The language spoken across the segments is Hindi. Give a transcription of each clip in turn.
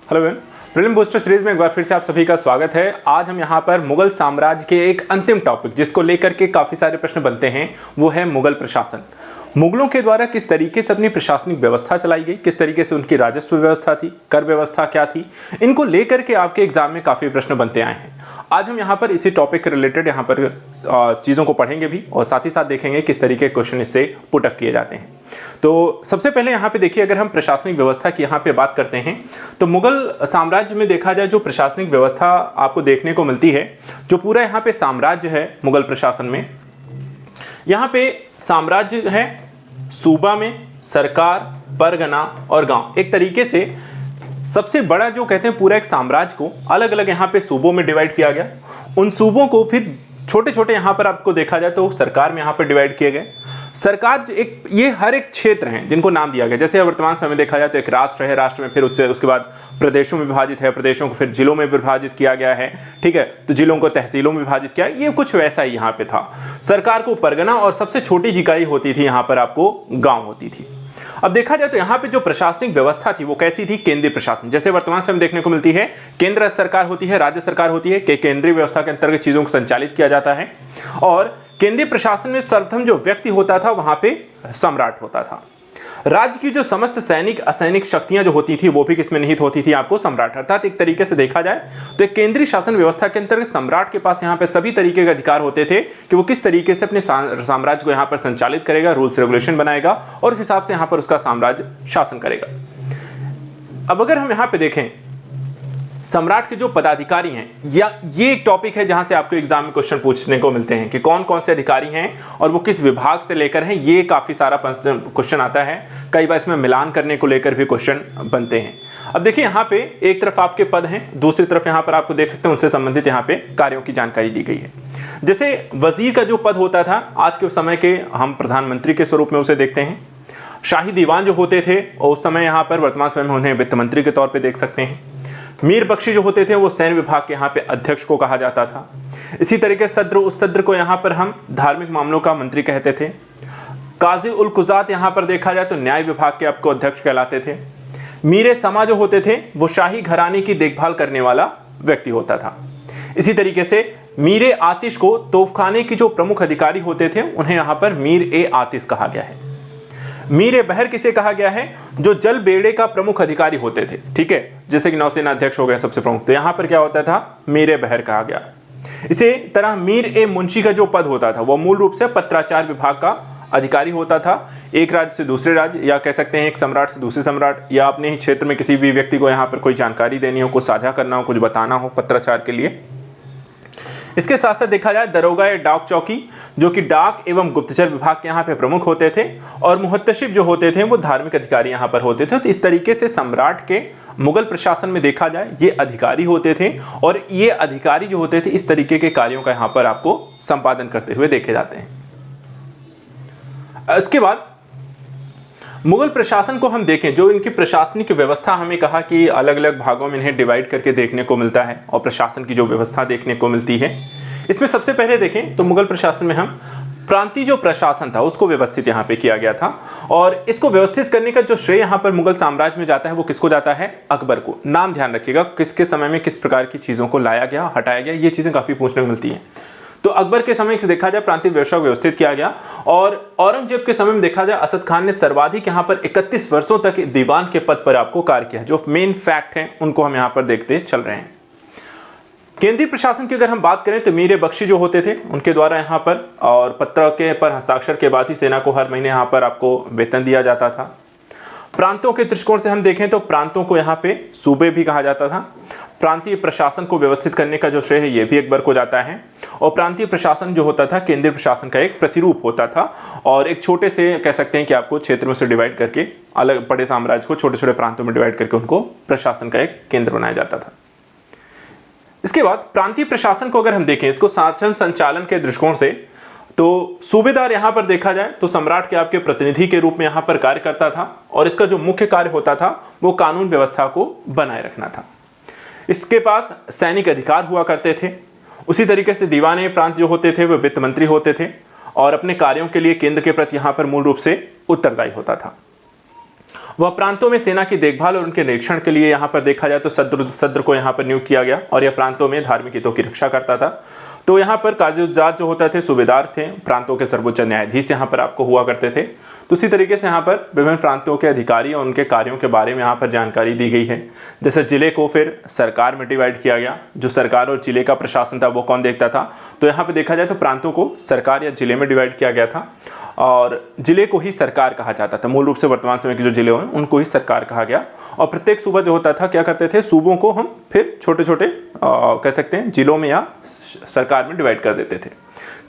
Hello everyone, prelim booster series में एक बार फिर से आप सभी का स्वागत है। आज हम यहाँ पर मुगल साम्राज्य के एक अंतिम टॉपिक जिसको लेकर के काफ़ी सारे प्रश्न बनते हैं वो है मुगल प्रशासन। मुगलों के द्वारा किस तरीके से अपनी प्रशासनिक व्यवस्था चलाई गई, किस तरीके से उनकी राजस्व व्यवस्था थी, कर व्यवस्था क्या थी, इनको लेकर के आपके एग्जाम में काफ़ी प्रश्न बनते आए हैं। आज हम यहाँ पर इसी टॉपिक के रिलेटेड यहाँ पर चीज़ों को पढ़ेंगे भी और साथ ही साथ देखेंगे किस तरीके के क्वेश्चन इससे पुटअप किए जाते हैं। तो सबसे पहले यहाँ पे देखिए, अगर हम प्रशासनिक व्यवस्था की यहाँ पे बात करते हैं तो मुगल साम्राज्य में देखा जाए जो प्रशासनिक व्यवस्था आपको देखने को मिलती है, जो पूरा यहाँ पे साम्राज्य है मुगल प्रशासन में, यहाँ पे साम्राज्य है, सूबा में सरकार, परगना और गांव। एक तरीके से सबसे बड़ा जो कहते हैं पूरा एक साम्राज्य को अलग अलग यहाँ पे सूबों में डिवाइड किया गया। उन सूबों को फिर छोटे छोटे यहाँ पर आपको देखा जाए तो सरकार में यहाँ पर डिवाइड किए गए। सरकार एक ये हर एक क्षेत्र हैं जिनको नाम दिया गया। जैसे वर्तमान समय में देखा जाए तो एक राष्ट्र है, राष्ट्र में फिर उसके बाद प्रदेशों में विभाजित है, प्रदेशों को फिर जिलों में विभाजित किया गया है, ठीक है, तो जिलों को तहसीलों में विभाजित किया। ये कुछ वैसा ही यहाँ पे था। सरकार को परगना और सबसे छोटी इकाई होती थी यहाँ पर आपको गांव होती थी। अब देखा जाए तो यहाँ पे जो प्रशासनिक व्यवस्था थी वो कैसी थी, केंद्रीय प्रशासन। जैसे वर्तमान समय देखने को मिलती है केंद्र सरकार होती है, राज्य सरकार होती है, केंद्रीय व्यवस्था के अंतर्गत चीजों को संचालित किया जाता है। और केंद्रीय प्रशासन में सर्वप्रथम जो व्यक्ति होता था वहां पे सम्राट होता था। राज्य की जो समस्त सैनिक असैनिक शक्तियां जो होती थी वो भी किसमें निहित होती थी, आपको सम्राट। अर्थात एक तरीके से देखा जाए तो एक केंद्रीय शासन व्यवस्था के अंतर्गत सम्राट के पास यहाँ पे सभी तरीके के अधिकार होते थे कि वो किस तरीके से अपने साम्राज्य को यहाँ पर संचालित करेगा, रूल्स रेगुलेशन बनाएगा और उस हिसाब से यहाँ पर उसका साम्राज्य शासन करेगा। अब अगर हम यहाँ पे देखें सम्राट के जो पदाधिकारी हैं, या ये एक टॉपिक है जहां से आपको एग्जाम में क्वेश्चन पूछने को मिलते हैं कि कौन कौन से अधिकारी हैं और वो किस विभाग से लेकर हैं। ये काफी सारा क्वेश्चन आता है, कई बार इसमें मिलान करने को लेकर भी क्वेश्चन बनते हैं। अब देखिए यहाँ पे एक तरफ आपके पद हैं, दूसरी तरफ यहाँ पर आपको देख सकते हैं उनसे संबंधित यहाँ पे कार्यों की जानकारी दी गई है। जैसे वजीर का जो पद होता था, आज के समय के हम प्रधानमंत्री के स्वरूप में उसे देखते हैं। शाही दीवान जो होते थे और उस समय यहाँ पर वर्तमान समय में उन्हें वित्त मंत्री के तौर पर देख सकते हैं। मीर बख्शी जो होते थे वो सैन्य विभाग के यहाँ पे अध्यक्ष को कहा जाता था। इसी तरीके सद्र उस सद्र को यहाँ पर हम धार्मिक मामलों का मंत्री कहते थे। काजी उल कुजात यहाँ पर देखा जाए तो न्याय विभाग के आपको अध्यक्ष कहलाते थे। मीर समा जो होते थे वो शाही घराने की देखभाल करने वाला व्यक्ति होता था। इसी तरीके से मीर आतिश को तोफखाने की जो प्रमुख अधिकारी होते थे उन्हें यहाँ पर मीर ए आतिश कहा गया है। मीर बहर किसे कहा गया है, जो जल बेड़े का प्रमुख अधिकारी होते थे, ठीक है, जैसे कि नौसेना अध्यक्ष हो गया सबसे प्रमुख, तो यहां पर क्या होता था, मीर बहर कहा गया। इसी तरह मीर ए मुंशी का जो पद होता था वो मूल रूप से पत्राचार विभाग का अधिकारी होता था। एक राज्य से दूसरे राज्य, या कह सकते हैं एक सम्राट से दूसरे सम्राट, या अपने ही क्षेत्र में किसी भी व्यक्ति को यहाँ पर कोई जानकारी देनी हो, कुछ साझा करना हो, कुछ बताना हो पत्राचार के लिए। इसके साथ साथ देखा जाए दरोगा या डाक चौकी जो कि डाक एवं गुप्तचर विभाग के यहाँ पे प्रमुख होते थे, और मुहत्तशिब जो होते थे वो धार्मिक अधिकारी यहाँ पर होते थे। तो इस तरीके से सम्राट के मुगल प्रशासन में देखा जाए ये अधिकारी होते थे, और ये अधिकारी जो होते थे इस तरीके के कार्यों का यहाँ पर आपको संपादन करते हुए देखे जाते हैं। इसके बाद मुगल प्रशासन को हम देखें, जो इनकी प्रशासनिक व्यवस्था हमें कहा कि अलग अलग भागों में इन्हें डिवाइड करके देखने को मिलता है और प्रशासन की जो व्यवस्था देखने को मिलती है, इसमें सबसे पहले देखें तो मुगल प्रशासन में हम प्रांतीय जो प्रशासन था उसको व्यवस्थित यहाँ पे किया गया था। और इसको व्यवस्थित करने का जो श्रेय यहाँ पर मुगल साम्राज्य में जाता है वो किसको जाता है, अकबर को। नाम ध्यान रखिएगा, किसके समय में किस प्रकार की चीज़ों को लाया गया, हटाया गया, ये चीज़ें काफ़ी पूछने को मिलती हैं। तो अकबर के समय से देखा जाए प्रांतीय व्यवस्था को व्यवस्थित किया गया, और औरंगजेब के समय में देखा जाए असद खान ने सर्वाधिक यहाँ पर 31 वर्षों तक दीवान के पद पर आपको कार्य किया। जो मेन फैक्ट हैं उनको हम यहाँ पर देखते चल रहे हैं। केंद्रीय प्रशासन की अगर हम बात करें तो मीर बख्शी जो होते थे उनके द्वारा यहाँ पर, और पत्र के पर हस्ताक्षर के बाद ही सेना को हर महीने यहाँ पर आपको वेतन दिया जाता था। प्रांतों के दृष्टिकोण से हम देखें तो प्रांतों को यहाँ पे सूबे भी कहा जाता था। प्रांतीय प्रशासन को व्यवस्थित करने का जो श्रेय है ये भी अकबर को जाता है, और प्रांतीय प्रशासन जो होता था केंद्रीय प्रशासन का एक प्रतिरूप होता था, और एक छोटे से कह सकते हैं कि आपको क्षेत्र में से डिवाइड करके अलग बड़े साम्राज्य को छोटे छोटे प्रांतों में डिवाइड करके उनको प्रशासन का एक केंद्र बनाया जाता था। इसके बाद प्रांतीय प्रशासन को अगर हम देखें, इसको शासन संचालन के दृष्टिकोण से, तो सूबेदार यहां पर देखा जाए तो सम्राट के आपके प्रतिनिधि के रूप में यहां पर कार्य करता था, और इसका जो मुख्य कार्य होता था वो कानून व्यवस्था को बनाए रखना था। इसके पास सैनिक अधिकार हुआ करते थे। उसी तरीके से दीवाने प्रांत जो होते थे वो वित्त मंत्री होते थे, और अपने कार्यों के लिए केंद्र के प्रति यहां पर मूल रूप से उत्तरदायी होता था। वह प्रांतों में सेना की देखभाल और उनके निरीक्षण के लिए यहाँ पर देखा जाए तो सद्र को यहाँ पर नियुक्त किया गया और यह प्रांतों में धार्मिक हितों की रक्षा करता था। तो यहाँ पर काजी-उज़्ज़ात जो होता थे सूबेदार थे, प्रांतों के सर्वोच्च न्यायाधीश यहाँ पर आपको हुआ करते थे। तो इसी तरीके से यहाँ पर विभिन्न प्रांतों के अधिकारी और उनके कार्यों के बारे में यहाँ पर जानकारी दी गई है। जैसे जिले को फिर सरकार में डिवाइड किया गया, जो सरकार और जिले का प्रशासन था वो कौन देखता था, तो यहाँ पर देखा जाए तो प्रांतों को सरकार या जिले में डिवाइड किया गया था और जिले को ही सरकार कहा जाता था। मूल रूप से वर्तमान समय के जो जिले हैं उनको ही सरकार कहा गया और प्रत्येक सूबा जो होता था क्या करते थे, सूबों को हम फिर छोटे छोटे कह सकते हैं जिलों में या सरकार में डिवाइड कर देते थे।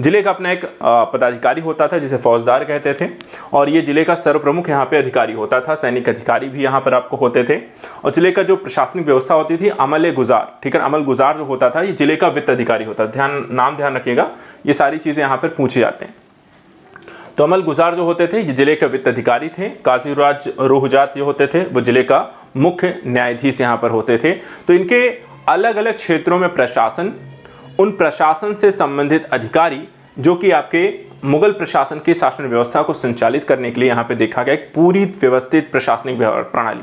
जिले का अपना एक पदाधिकारी होता था जिसे फौजदार कहते थे और ये जिले का सर्वप्रमुख यहाँ पे अधिकारी होता था। सैनिक अधिकारी भी यहाँ पर आपको होते थे और जिले का जो प्रशासनिक व्यवस्था होती थी अमल गुजार, ठीक है, अमल गुजार जो होता था ये जिले का वित्त अधिकारी होता था। ध्यान रखिएगा, ये सारी चीज़ें यहाँ पर पूछे जाते हैं। तो अमल गुजार जो होते थे ये जिले के वित्त अधिकारी थे। काजी-उज़्ज़ात जो होते थे वो जिले का मुख्य न्यायाधीश यहाँ पर होते थे। तो इनके अलग अलग क्षेत्रों में प्रशासन, उन प्रशासन से संबंधित अधिकारी जो कि आपके मुगल प्रशासन की शासन व्यवस्था को संचालित करने के लिए यहाँ पे देखा गया एक पूरी व्यवस्थित प्रशासनिक प्रणाली,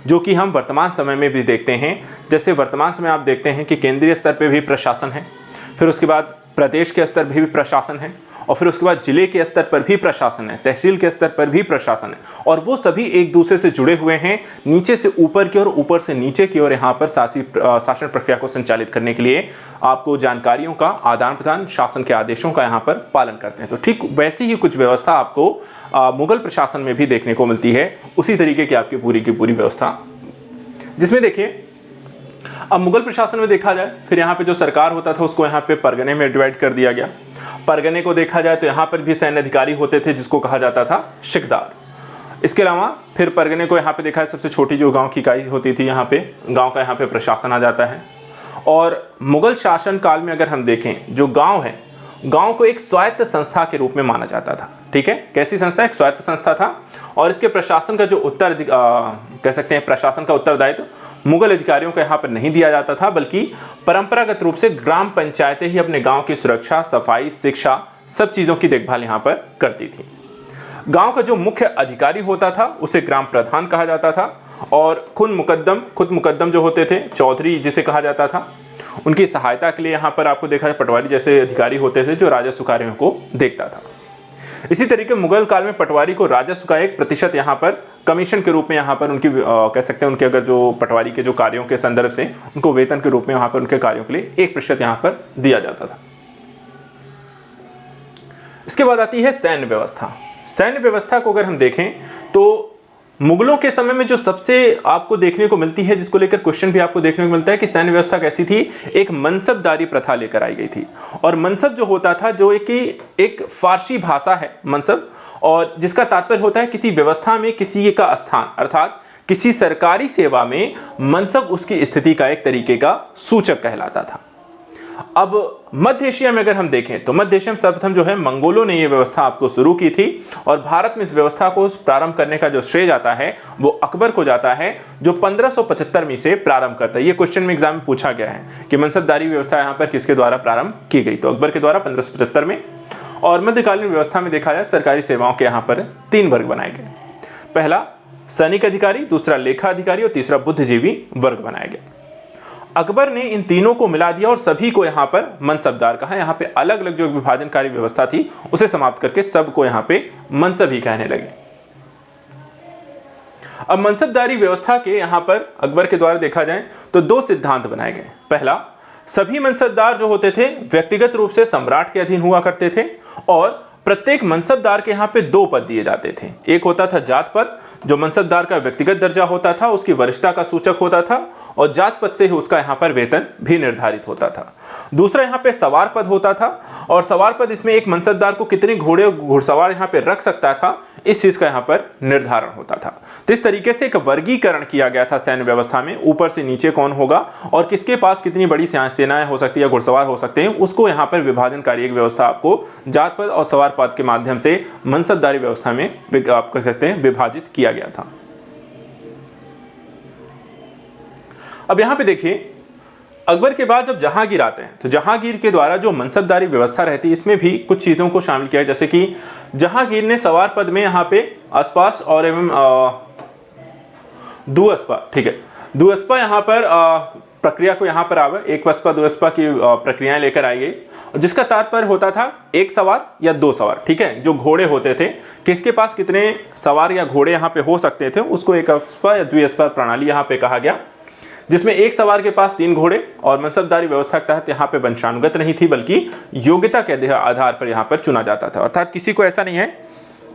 जो कि हम वर्तमान समय में भी देखते हैं। जैसे वर्तमान समय आप देखते हैं कि केंद्रीय स्तर पे भी प्रशासन है, फिर उसके बाद प्रदेश के स्तर पर भी प्रशासन है और फिर उसके बाद जिले के स्तर पर भी प्रशासन है, तहसील के स्तर पर भी प्रशासन है और वो सभी एक दूसरे से जुड़े हुए हैं। नीचे से ऊपर की ओर, ऊपर से नीचे की ओर यहाँ पर शासन प्रक्रिया को संचालित करने के लिए आपको जानकारियों का आदान प्रदान, शासन के आदेशों का यहाँ पर पालन करते हैं। तो ठीक वैसी ही कुछ व्यवस्था आपको मुगल प्रशासन में भी देखने को मिलती है, उसी तरीके की आपकी पूरी की पूरी व्यवस्था। जिसमें देखिए अब मुगल प्रशासन में देखा जाए फिर यहाँ पे जो सरकार होता था उसको यहाँ पे परगने में डिवाइड कर दिया गया। परगने को देखा जाए तो यहाँ पर भी सैन्य अधिकारी होते थे जिसको कहा जाता था शिकदार। इसके अलावा फिर परगने को यहाँ पे देखा जाए सबसे छोटी जो गांव की इकाई होती थी, यहाँ पे गांव का यहाँ पे प्रशासन आ जाता है। और मुगल शासन काल में अगर हम देखें जो गाँव है, गांव को एक स्वायत्त संस्था के रूप में माना जाता था। ठीक है, कैसी संस्था? एक स्वायत्त संस्था था और इसके प्रशासन का जो कह सकते हैं प्रशासन का उत्तरदायित्व मुगल अधिकारियों को यहाँ पर नहीं दिया जाता था, बल्कि परंपरागत रूप से ग्राम पंचायतें ही अपने गांव की सुरक्षा, सफाई, शिक्षा सब चीज़ों की देखभाल यहाँ पर करती थी। गांव का जो मुख्य अधिकारी होता था उसे ग्राम प्रधान कहा जाता था और खुद मुकद्दम जो होते थे, चौधरी जिसे कहा जाता था, उनकी सहायता के लिए यहाँ पर आपको देखा जाए पटवारी जैसे अधिकारी होते थे जो राजस्व कार्यों को देखता था। इसी तरीके मुगल काल में पटवारी को राजस्व का 1% यहाँ पर कमीशन के रूप में यहाँ पर उनकी कह सकते हैं उनके अगर जो पटवारी के जो कार्यों के संदर्भ से उनको वेतन के रूप में यहाँ पर उनके कार्यों के लिए 1% यहाँ पर दिया जाता था। इसके बाद आती है सैन्य व्यवस्था। सैन्य व्यवस्था को अगर हम देखें तो मुगलों के समय में जो सबसे आपको देखने को मिलती है, जिसको लेकर क्वेश्चन भी आपको देखने को मिलता है कि सैन्य व्यवस्था कैसी थी, एक मनसबदारी प्रथा लेकर आई गई थी। और मनसब जो होता था जो एक फारसी भाषा है मनसब, और जिसका तात्पर्य होता है किसी व्यवस्था में किसी का स्थान, अर्थात किसी सरकारी सेवा में मनसब उसकी स्थिति का एक तरीके का सूचक कहलाता था। अब मध्य एशिया में अगर हम देखें तो मध्य एशिया में सर्वप्रथम जो है मंगोलों ने ये व्यवस्था आपको शुरू की थी और भारत में इस व्यवस्था को प्रारंभ करने का जो श्रेय जाता है वो अकबर को जाता है, जो 1575 में से प्रारंभ करता है। ये क्वेश्चन में एग्जाम में पूछा गया है कि मनसबदारी व्यवस्था यहाँ पर किसके द्वारा प्रारंभ की गई, तो अकबर के द्वारा 1575 में। और मध्यकालीन व्यवस्था में देखा जाए सरकारी सेवाओं के यहाँ पर 3 वर्ग बनाए गए। पहला सैनिक अधिकारी, दूसरा लेखा अधिकारी और तीसरा बुद्धिजीवी वर्ग बनाया गया। अकबर ने इन तीनों को मिला दिया और सभी को यहाँ पर मनसबदार कहा। यहाँ पे अलग अलग जो विभाजनकारी व्यवस्था थी उसे समाप्त करके सबको यहाँ पे मनसब ही कहने लगे। अब मनसबदारी व्यवस्था के यहाँ पर अकबर के द्वारा देखा जाए तो 2 सिद्धांत बनाए गए। पहला, सभी मनसबदार जो होते थे व्यक्तिगत रूप से सम्राट के अधीन हुआ करते थे और प्रत्येक मनसबदार के यहाँ पे 2 पद दिए जाते थे। एक होता था जात पद, जो मनसबदार का व्यक्तिगत दर्जा होता था, उसकी वरिष्ठता का सूचक होता था और जात पद से ही उसका यहाँ पर वेतन भी निर्धारित होता था। दूसरा यहाँ पे सवार पद होता था और सवार पद इसमें एक मनसबदार को कितने घोड़े और घुड़सवार यहाँ पे रख सकता था इस चीज का यहाँ पर निर्धारण होता था। तो इस तरीके से एक वर्गीकरण किया गया था सैन्य व्यवस्था में, ऊपर से नीचे कौन होगा और किसके पास कितनी बड़ी सेनाएं हो सकती है, घुड़सवार हो सकते हैं, उसको यहाँ पर विभाजनकारी एक व्यवस्था आपको जात पद और सवार पद के माध्यम से मनसबदारी व्यवस्था में आप कह सकते हैं विभाजित किया गया था। अब यहां पे देखिए अकबर के बाद जब जहांगीर आते हैं तो जहांगीर के द्वारा जो मनसबदारी व्यवस्था रहती है इसमें भी कुछ चीजों को शामिल किया, जैसे कि जहांगीर ने सवार पद में यहाँ पे आसपास और एवं दुअस्पा, ठीक है। दुअस्पा यहाँ पर प्रक्रिया को यहाँ पर आवे, एक वस्पा दुअस्पा की प्रक्रियाएं लेकर आई गई, जिसका तात्पर्य होता था एक सवार या दो सवार, ठीक है। जो घोड़े होते थे, किसके पास कितने सवार या घोड़े यहाँ पे हो सकते थे, उसको एक वस्पा या द्विअस्पा प्रणाली यहाँ पे कहा गया, जिसमें एक सवार के पास 3 घोड़े, और मनसबदारी व्यवस्था के तहत यहाँ पे वंशानुगत नहीं थी, बल्कि योग्यता के आधार पर यहाँ पर चुना जाता था। अर्थात किसी को ऐसा नहीं है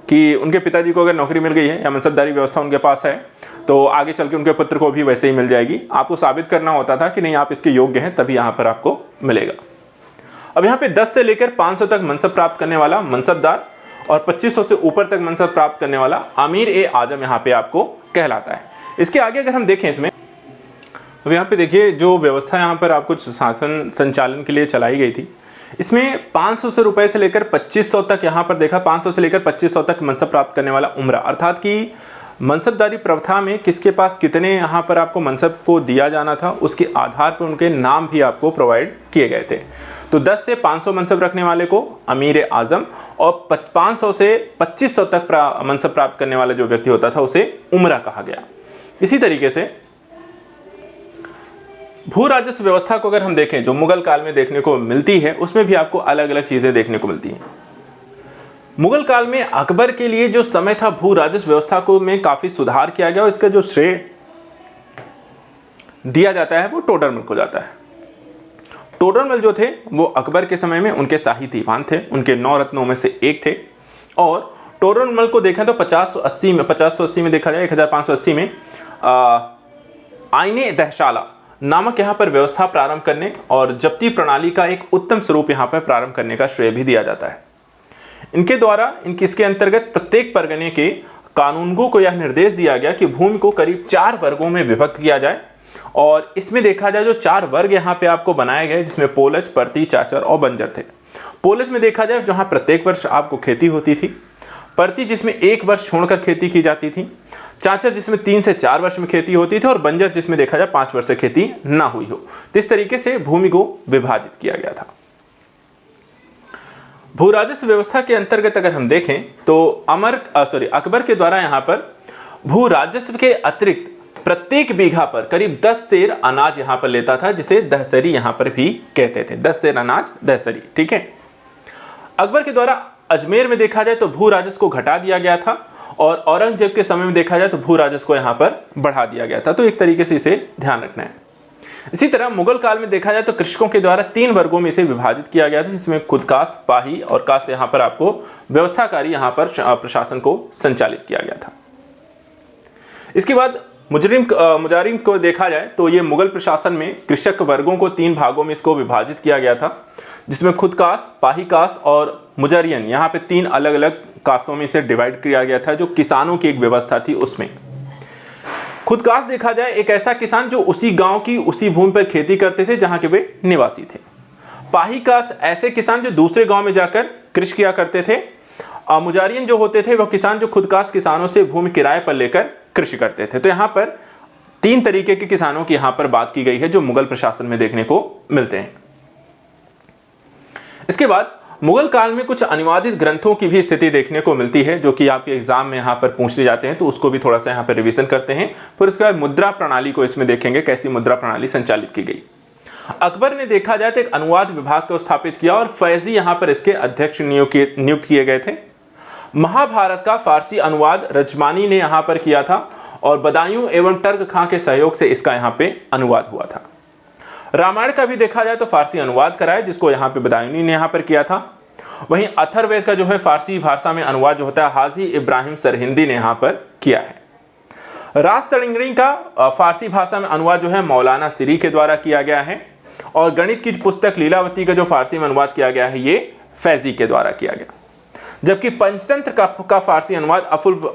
कि उनके पिताजी को अगर नौकरी मिल गई है या मनसबदारी व्यवस्था उनके पास है तो आगे चल के उनके पुत्र को भी वैसे ही मिल जाएगी। आपको साबित करना होता था कि नहीं, आप इसके योग्य हैं, तभी यहाँ पर आपको मिलेगा। अब यहाँ पे 10 से लेकर 500 तक मनसब प्राप्त करने वाला मनसबदार और 2500 से ऊपर तक मनसब प्राप्त करने वाला अमीर ए आजम यहाँ पे आपको कहलाता है। इसके आगे अगर हम देखें इसमें, अब यहाँ पे देखिए जो व्यवस्था यहाँ पर आपको शासन संचालन के लिए चलाई गई थी, इसमें 500 रुपए से लेकर 2500 तक यहाँ पर देखा, 500 से लेकर 2500 तक मनसब प्राप्त करने वाला उम्रा, अर्थात कि मनसबदारी प्रथा में किसके पास कितने यहाँ पर आपको मनसब को दिया जाना था, उसके आधार पर उनके नाम भी आपको प्रोवाइड किए गए थे। तो 10 से 500 मनसब रखने वाले को अमीर आजम, और 500 से 2500 तक मनसब प्राप्त करने वाला जो व्यक्ति होता था उसे उमरा कहा गया। इसी तरीके से भू राजस्व व्यवस्था को अगर हम देखें जो मुगल काल में देखने को मिलती है, उसमें भी आपको अलग अलग चीजें देखने को मिलती हैं। मुगल काल में अकबर के लिए जो समय था, भू राजस्व व्यवस्था को में काफी सुधार किया गया, और इसका जो श्रेय दिया जाता है वो टोडरमल को जाता है। टोडरमल जो थे वो अकबर के समय में उनके शाही दीवान थे, उनके 9 रत्नों में से एक थे। और टोडरमल को देखें तो 5080 में देखा जाए 1580 में आईने दहशाला नामक यहाँ पर व्यवस्था प्रारंभ करने और जब्ती प्रणाली का एक उत्तम स्वरूप यहाँ पर प्रारंभ करने का श्रेय भी दिया जाता है। इनके द्वारा इसके अंतर्गत प्रत्येक परगने के कानूनगों को यह निर्देश दिया गया कि भूमि को करीब 4 वर्गों में विभक्त किया जाए, और इसमें देखा जाए जो 4 वर्ग यहाँ पे आपको बनाए गए, जिसमें पोलज, परती, चाचर और बंजर थे। पोलज में देखा जाए जहाँ प्रत्येक वर्ष आपको खेती होती थी, परती जिसमें 1 वर्ष छोड़कर खेती की जाती थी, चाचर जिसमें 3 से 4 वर्ष में खेती होती थी, और बंजर जिसमें देखा जाए 5 वर्ष से खेती ना हुई हो। तो इस तरीके से भूमि को विभाजित किया गया था। भू राजस्व व्यवस्था के अंतर्गत अगर हम देखें तो अकबर के द्वारा यहाँ पर भू राजस्व के अतिरिक्त प्रत्येक बीघा पर करीब 10 सेर अनाज यहाँ पर लेता था, जिसे दहसरी यहाँ पर भी कहते थे। 10 सेर अनाज दहसरी, ठीक है। अकबर के द्वारा अजमेर में देखा जाए तो भू राजस्व को घटा दिया गया था, और औरंगजेब के समय में देखा जाए तो भू राजस्व को यहाँ पर बढ़ा दिया गया था। तो एक तरीके से इसे ध्यान रखना है। इसी तरह मुगल काल में देखा जाए तो कृषकों के द्वारा 3 वर्गों में इसे विभाजित किया गया था, जिसमें खुद कास्त, पाही और कास्त यहाँ पर आपको व्यवस्थाकारी यहाँ पर प्रशासन को संचालित किया गया था। इसके बाद मुजारिम को देखा जाए तो ये मुगल प्रशासन में कृषक वर्गों को 3 भागों में इसको विभाजित किया गया था, जिसमें खुद कास्त, पाही कास्त और मुजारियन, यहाँ पे 3 अलग अलग कास्तों में इसे डिवाइड किया गया था, जो किसानों की एक व्यवस्था थी उसमें। खुद कास्त देखा जाए एक ऐसा किसान जो उसी गांव की उसी भूमि पर खेती करते थे जहां के वे निवासी थे। पाही कास्त ऐसे किसान जो दूसरे गांव में जाकर कृषि किया करते थे। मुजारियन जो होते थे वह किसान जो खुद कास्त किसानों से भूमि किराए पर लेकर कृषि करते थे। तो यहाँ पर 3 तरीके के किसानों की यहाँ पर बात की गई है जो मुगल प्रशासन में देखने को मिलते हैं। इसके बाद मुगल काल में कुछ अनुवादित ग्रंथों की भी स्थिति देखने को मिलती है, जो कि आपके एग्जाम में यहाँ पर पूछ ले जाते हैं, तो उसको भी थोड़ा सा यहाँ पर रिवीजन करते हैं। फिर उसके बाद मुद्रा प्रणाली को इसमें देखेंगे, कैसी मुद्रा प्रणाली संचालित की गई। अकबर ने देखा जाए तो एक अनुवाद विभाग को स्थापित किया, और फैजी यहाँ पर इसके अध्यक्ष नियुक्त किए गए थे। महाभारत का फारसी अनुवाद रजमानी ने यहाँ पर किया था, और बदायूं एवं टर्क खां के सहयोग से इसका यहाँ पे अनुवाद हुआ था। रामायण का भी देखा जाए तो फारसी अनुवाद कराया, जिसको यहाँ पे बदायूनी ने यहाँ पर किया था। वहीं अथर्ववेद का जो है फारसी भाषा में अनुवाद जो होता है हाजी इब्राहिम सरहिंदी ने यहाँ पर किया है। रास तड़िंगरी का फारसी भाषा में अनुवाद जो है मौलाना सिरी के द्वारा किया गया है, और गणित की पुस्तक लीलावती का जो फारसी में अनुवाद किया गया है ये फैजी के द्वारा किया गया। जबकि पंचतंत्र का फारसी अनुवाद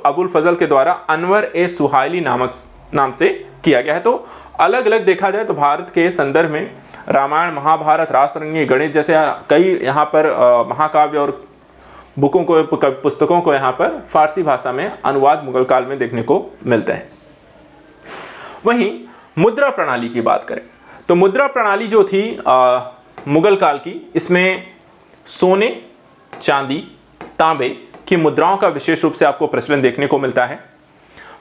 अबुल फजल के द्वारा अनवर ए सुहाइली नाम से किया गया है। तो अलग अलग देखा जाए तो भारत के संदर्भ में रामायण, महाभारत, रासतरंगी, गणित जैसे कई यहाँ पर महाकाव्य और पुस्तकों को यहाँ पर फारसी भाषा में अनुवाद मुगल काल में देखने को मिलते हैं। वहीं मुद्रा प्रणाली की बात करें तो मुद्रा प्रणाली जो थी मुगल काल की, इसमें सोने, चांदी, तांबे की मुद्राओं का विशेष रूप से आपको प्रचलन देखने को मिलता है।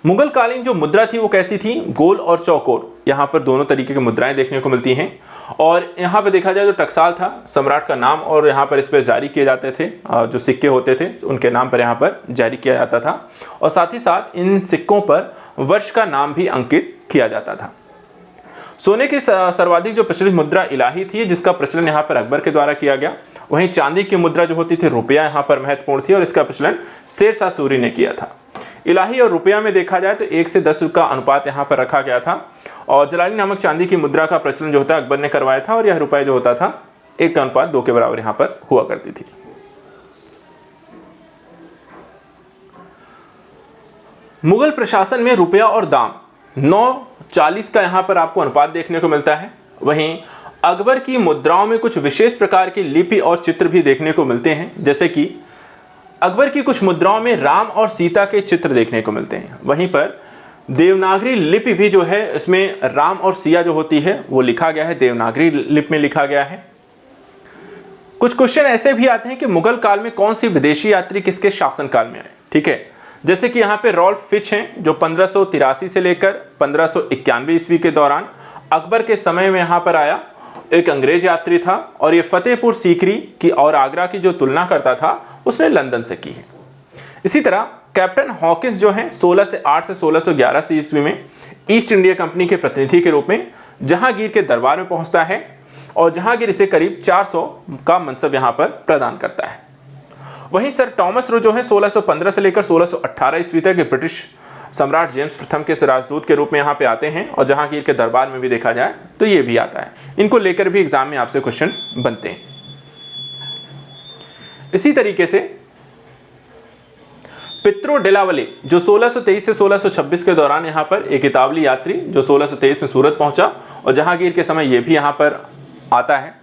मुगल कालीन जो मुद्रा थी वो कैसी थी, गोल और चौकोर, यहाँ पर दोनों तरीके की मुद्राएं देखने को मिलती हैं। और यहाँ पर देखा जाए तो टकसाल था सम्राट का नाम, और यहाँ पर इस पर जारी किए जाते थे, जो सिक्के होते थे उनके नाम पर यहाँ पर जारी किया जाता था। और साथ ही साथ इन सिक्कों पर वर्ष का नाम भी अंकित किया जाता था। सोने की सर्वाधिक जो प्रचलित मुद्रा इलाही थी, जिसका प्रचलन यहाँ पर अकबर के द्वारा किया गया। वहीं चांदी की मुद्रा जो होती थी रुपया यहाँ पर महत्वपूर्ण थी, और इसका प्रचलन शेर शाह सूरी ने किया था। इलाही और रुपया में देखा जाए तो 1 से 10 का अनुपात यहाँ पर रखा गया था। और जलाली नामक चांदी की मुद्रा का प्रचलन जो होता है अकबर ने करवाया था, और यह रुपया जो होता था 1:2 के बराबर यहाँ पर हुआ करती थी। मुगल प्रशासन में रुपया और दाम 9:40 का यहाँ पर आपको अनुपात देखने को मिलता है। वहीं अकबर की मुद्राओं में कुछ विशेष प्रकार की लिपि और चित्र भी देखने को मिलते हैं, जैसे कि अकबर की कुछ मुद्राओं में राम और सीता के चित्र देखने को मिलते हैं। वहीं पर देवनागरी लिपि भी जो है, इसमें राम और सिया जो होती है वो लिखा गया है, देवनागरी लिपि में लिखा गया है। कुछ क्वेश्चन ऐसे भी आते हैं कि मुगल काल में कौन सी विदेशी यात्री किसके शासन काल में आए, ठीक है। जैसे कि यहाँ पे रॉल्फ फिच हैं, जो 1583 से लेकर 1591 ईस्वी के दौरान अकबर के समय में यहाँ पर आया, एक अंग्रेज यात्री था, और ये फतेहपुर सीकरी की और आगरा की जो तुलना करता था उसने लंदन से की है। इसी तरह कैप्टन हॉकिंस जो हैं 1608 से 1611 ईस्वी में ईस्ट इंडिया कंपनी के प्रतिनिधि के रूप में जहांगीर के दरबार में पहुंचता है, और जहांगीर इसे करीब 400 का मनसब यहाँ पर प्रदान करता है। वहीं सर टॉमस रो जो है 1615 से लेकर 1618 ईस्वी तक ब्रिटिश सम्राट जेम्स प्रथम के राजदूत के रूप में यहाँ पे आते हैं, और जहांगीर के दरबार में भी देखा जाए तो ये भी आता है। इनको लेकर भी एग्जाम में आपसे क्वेश्चन बनते हैं। इसी तरीके से पित्रो डेलावले जो 1623 से 1626 के दौरान यहाँ पर एक इतावली यात्री जो 1623 में सूरत पहुंचा, और जहांगीर के समय ये भी यहाँ पर आता है।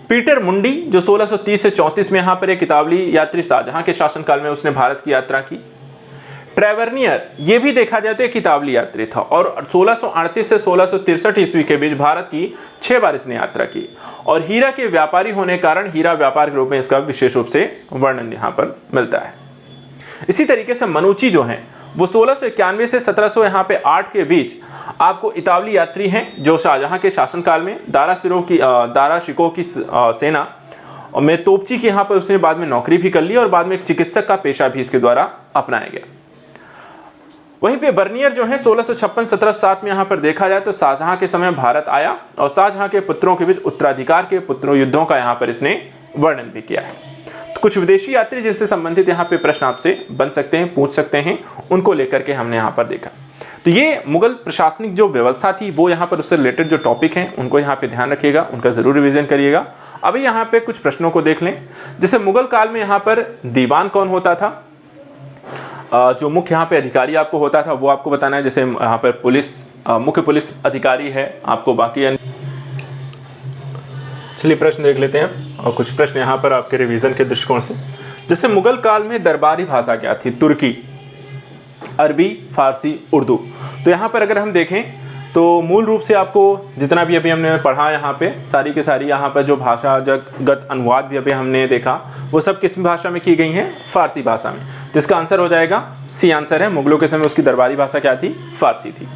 पीटर मुंडी जो 1630 से 34 में यहाँ पर एक इतावली यात्री शाहजहां के शासनकाल में उसने भारत की यात्रा की। ट्रेवर्नियर ये भी देखा जाए तो एक इतावली यात्री था, और 1638 से 1663 ईस्वी के बीच भारत की 6 बार इसने यात्रा की, और हीरा के व्यापारी होने के कारण हीरा व्यापार के रूप में इसका विशेष रूप से वर्णन यहाँ पर मिलता है। इसी तरीके से मनुची जो हैं वो 1691 से 1708 के बीच आपको इतावली यात्री हैं, जो शाहजहां के शासनकाल में दारा शिकोह की सेना में तोपची की यहाँ पर उसने बाद में नौकरी भी कर ली, और बाद में एक चिकित्सक का पेशा भी इसके द्वारा अपनाया गया। वहीं पे बर्नियर जो है 1656-1707 में यहाँ पर देखा जाए तो शाहजहां के समय भारत आया, और शाहजहां के पुत्रों के बीच उत्तराधिकार के पुत्रों युद्धों का यहाँ पर इसने वर्णन भी किया है। तो कुछ विदेशी यात्री जिनसे संबंधित यहाँ पे प्रश्न आपसे बन सकते हैं, पूछ सकते हैं, उनको लेकर के हमने यहाँ पर देखा। तो ये मुगल प्रशासनिक जो व्यवस्था थी वो यहाँ पर उससे रिलेटेड जो टॉपिक हैं उनको यहाँ पे ध्यान रखिएगा, उनका जरूर रिवीजन करिएगा। अभी यहाँ पे कुछ प्रश्नों को देख लें। जैसे मुगल काल में यहाँ पर दीवान कौन होता था, जो मुख्य यहाँ पे अधिकारी आपको होता था वो आपको बताना है। जैसे यहाँ पर पुलिस मुख्य पुलिस अधिकारी है आपको, बाकी चलिए प्रश्न देख लेते हैं, और कुछ प्रश्न यहाँ पर आपके रिवीजन के दृष्टिकोण से। जैसे मुगल काल में दरबारी भाषा क्या थी, तुर्की, अरबी, फारसी, उर्दू। तो यहाँ पर अगर हम देखें तो मूल रूप से आपको जितना भी अभी हमने पढ़ा यहाँ पे सारी के सारी यहाँ पर जो भाषागत अनुवाद भी अभी हमने देखा वो सब किस भाषा में की गई हैं, फारसी भाषा में। तो इसका आंसर हो जाएगा सी आंसर है। मुगलों के समय उसकी दरबारी भाषा क्या थी, फारसी थी।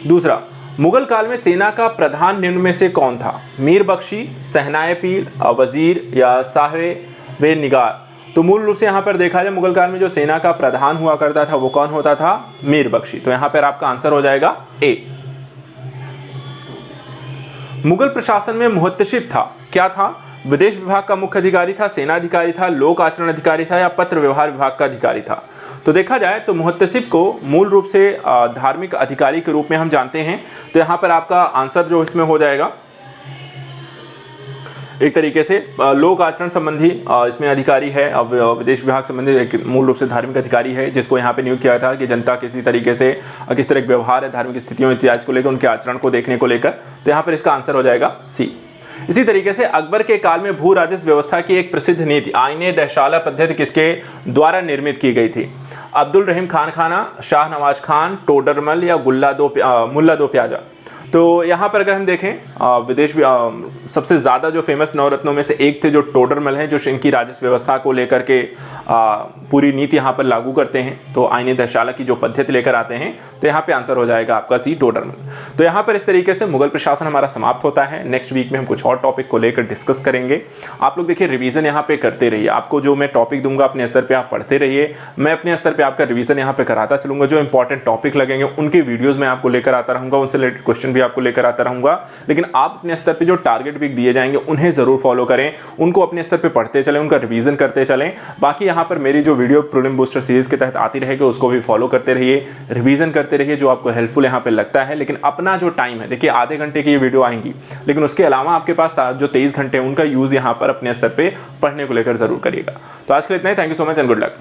दूसरा, मुगल काल में सेना का प्रधान निम्न में से कौन था, मीर बख्शी, सहनाए पीर, वजीर या साहिब निगार। तो मूल रूप से यहाँ पर देखा जाए मुगल काल में जो सेना का प्रधान हुआ करता था वो कौन होता था, मीर बख्शी। तो यहाँ पर आपका आंसर हो जाएगा ए। मुगल प्रशासन में मुहत्तसिब था, क्या था, विदेश विभाग का मुख्य अधिकारी था, सेना अधिकारी था, लोक आचरण अधिकारी था, या पत्र व्यवहार विभाग का अधिकारी था। तो देखा जाए तो मुहत्तसिब को मूल रूप से धार्मिक अधिकारी के रूप में हम जानते हैं। तो यहाँ पर आपका आंसर जो इसमें हो जाएगा एक तरीके से लोक आचरण संबंधी इसमें अधिकारी है, अब विदेश विभाग संबंधी एक मूल रूप से धार्मिक अधिकारी है जिसको यहाँ पे नियुक्त किया था कि जनता किसी तरीके से किस तरह के व्यवहार है धार्मिक स्थितियों इत्यादि को लेकर, उनके आचरण को देखने को लेकर। तो यहाँ पर इसका आंसर हो जाएगा सी। इसी तरीके से अकबर के काल में भू राजस्व व्यवस्था की एक प्रसिद्ध नीति आईने दहशाला पद्धति किसके द्वारा निर्मित की गई थी, अब्दुल रहीम खान खाना, शाह नवाज खान, टोडरमल या मुल्ला दो प्याजा। तो यहाँ पर अगर हम देखें विदेश सबसे ज़्यादा जो फेमस नवरत्नों में से एक थे जो टोडरमल हैं, जो इनकी राजस्व व्यवस्था को लेकर के पूरी नीति यहाँ पर लागू करते हैं, तो आईनी दशला की जो पद्धति लेकर आते हैं, तो यहाँ पे आंसर हो जाएगा आपका सी, टोडरमल। तो यहाँ पर इस तरीके से मुगल प्रशासन हमारा समाप्त होता है। नेक्स्ट वीक में हम कुछ और टॉपिक को लेकर डिस्कस करेंगे। आप लोग देखिए रिवीजन यहाँ पे करते रहिए, आपको जो मैं टॉपिक दूंगा अपने स्तर पे आप पढ़ते रहिए, मैं अपने स्तर पे आपका रिवीजन यहाँ पे कराता चलूंगा। जो इंपॉर्टेंट टॉपिक लगेंगे उनके वीडियोस में आपको लेकर आता रहूंगा, उनसे रिलेटेड क्वेश्चन भी आपको लेकर आता रहूंगा। लेकिन आप अपने स्तर पे जो टारगेट वीक दिए जाएंगे उन्हें जरूर फॉलो करें, उनको अपने स्तर पे पढ़ते चलें, उनका रिवीजन करते चलें। बाकी यहाँ पर मेरी जो वीडियो प्रीलिम बूस्टर सीरीज के तहत आती रहेगी उसको भी फॉलो करते रहिए, रिवीजन करते रहिए जो आपको हेल्पफुल यहाँ पे लगता है। लेकिन अपना जो टाइम है, देखिए आधे घंटे की ये वीडियो आएंगी, लेकिन उसके अलावा आपके पास जो 23 घंटे हैं उनका यूज यहाँ पर अपने स्तर पे पढ़ने को लेकर जरूर करिएगा। तो आज के लिए इतना ही। Thank you so much and good luck.